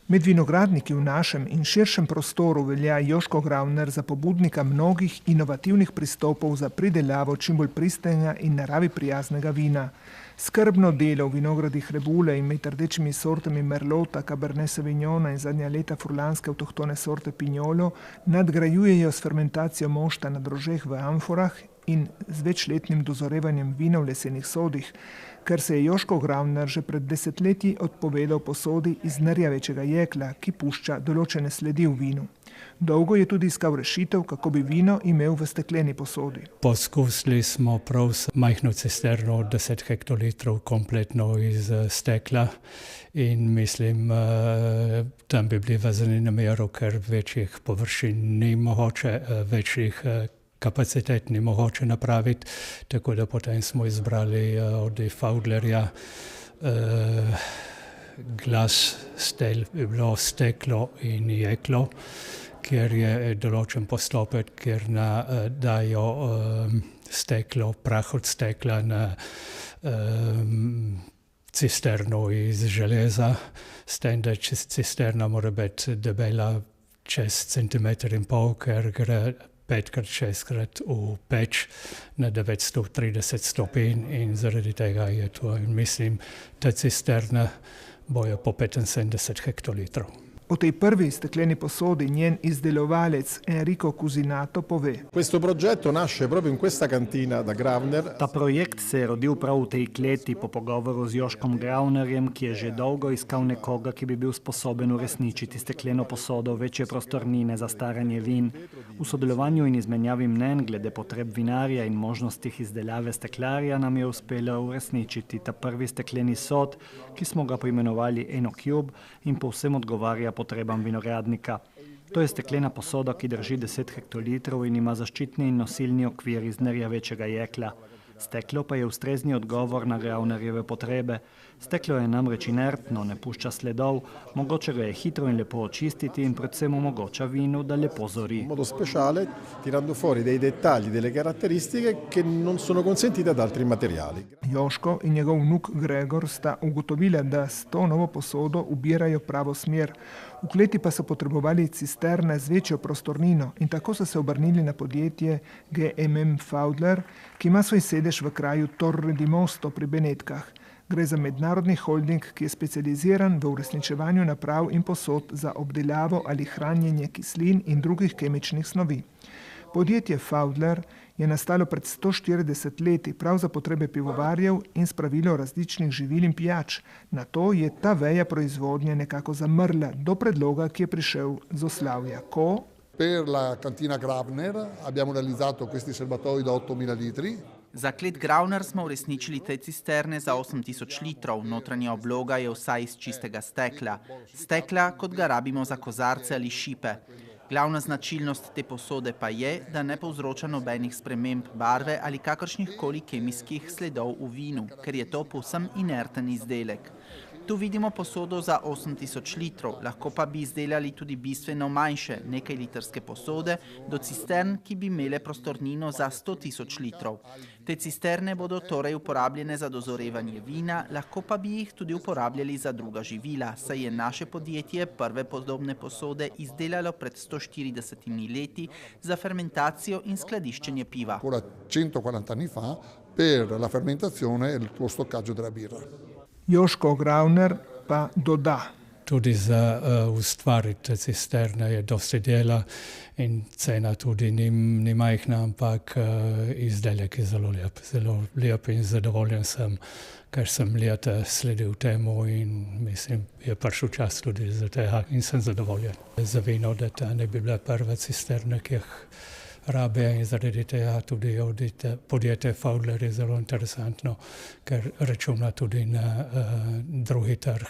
Med vinogradniki v našem in širšem prostoru velja Joško Gravner za pobudnika mnogih inovativnih pristopov za pridelavo čim bolj pristnega in naravi prijaznega vina. Skrbno delo v vinogradih Rebule in med rdečimi sortami Merlota, Cabernet Sauvignona in zadnja leta furlanske avtohtone sorte Pignolo nadgrajujejo s fermentacijo mošta na drožeh v amforah in z večletnim dozorevanjem vina v lesenih sodih, ker se je Joško Gravner že pred desetletji odpovedal posodi iz nerjavečega jekla, ki pušča določene sledi v vinu. Dolgo je tudi iskal rešitev, kako bi vino imel v stekleni posodi. Poskusili smo prav s majhno cisterno 10 hektolitrov kompletno iz stekla in mislim, tam bi bili v zanimivo, ker večjih površin ni mogoče, večjih kapacitet ni mogoče napraviti, tako da potem smo izbrali od Faudlerja glas stel, bi bilo steklo in jeklo, kjer je določen postopek, kjer dajo steklo, prah od stekla na cisterno iz železa, s tem, da cisterna mora biti debela čez 1,5 cm, ker gre 5x6 v peč na 930 stopinj in zaradi tega je to, mislim, ta cisterna bojo po 75 hektolitrov. O tej prvi stekleni posodi njen izdelovalec Enrico Cusinato pove. Questo progetto nasce proprio in questa cantina da Gravner. Ta projekt se je rodil prav v tej kleti po pogovoru z Joškom Gravnerjem, ki je že dolgo iskal nekoga, ki bi bil sposoben uresničiti stekleno posodo večje prostornine za staranje vin. V sodelovanju in izmenjavi mnenj glede potreb vinarja in možnostih izdelave steklarja nam je uspelo uresničiti ta prvi stekleni sod, ki smo ga poimenovali EnoCube in povsem odgovarja potrebam vinogradnika. To je steklena posoda, ki drži 10 hektolitrov in ima zaščitni in nosilni okvir iz nerjavečega jekla. Steklo pa je ustrezni odgovor na Gravnerjeve potrebe. Steklo je namreč inertno, ne pušča sledov, mogoče ga je hitro in lepo očistiti in predvsem omogoča vinu, da lepo zori. In modo speciale, tirando fuori dei dettagli, delle caratteristiche che non sono consentite ad altri materiali. Joško in njegov vnuk Gregor sta ugotovila, da s to novo posodo ubirajo pravo smer. V kleti pa so potrebovali cisterne z večjo prostornino in tako so se obrnili na podjetje GMM Faudler, ki ima svoj sedež v kraju Torre di Mosto pri Benetkah. Gre za mednarodni holding, ki je specializiran v uresničevanju naprav in posod za obdelavo ali hranjenje kislin in drugih kemičnih snovi. Podjetje Faudler je nastalo pred 140 leti prav za potrebe pivovarjev in spravilo različnih živil in pijač. Nato je ta veja proizvodnje nekako zamrla do predloga, ki je prišel z Oslavja. Per la cantina Gravner abbiamo realizzato questi serbatoi da 8000 litri. Za klet Gravner smo uresničili te cisterne za 8000 litrov. Notranja obloga je vsa iz čistega stekla. Stekla, kot ga rabimo za kozarce ali šipe. Glavna značilnost te posode pa je, da ne povzroča nobenih sprememb barve ali kakršnihkoli kemijskih sledov v vinu, ker je to povsem inerten izdelek. Tu vidimo posodo za 8000 litrov, lahko pa bi izdelali tudi bistveno manjše, nekaj litrske posode, do cistern, ki bi imele prostornino za 100 000 litrov. Te cisterne bodo torej uporabljene za dozorevanje vina, lahko pa bi jih tudi uporabljali za druga živila, saj je naše podjetje prve podobne posode izdelalo pred 140 leti za fermentacijo in skladiščenje piva. 140 anni fa per la fermentazione e lo stoccaggio della birra. Joško Gravner pa doda. Tudi za ustvariti cisterne je dosti dela in cena tudi ni majhna, ampak izdelek je zelo lep in zadovoljen sem, ker sem leta sledil temu in mislim, je prišel čas tudi za tega in sem zadovoljen. Za vino, da ta ne bi bila prva cisterna, ki jih rabe in zaradi tega tudi podjetje Faudler je zelo interesantno, ker računa tudi na drugi trg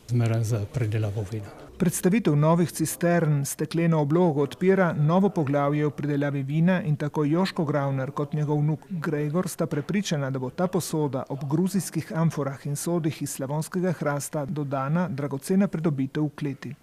zmeren za predelavo vina. Predstavitev novih cistern s stekleno oblogo odpira novo poglavje v predelavi vina in tako Joško Gravner kot njegov vnuk Gregor sta prepričana, da bo ta posoda ob gruzijskih amforah in sodih iz slavonskega hrasta dodana dragocena pridobitev v kleti.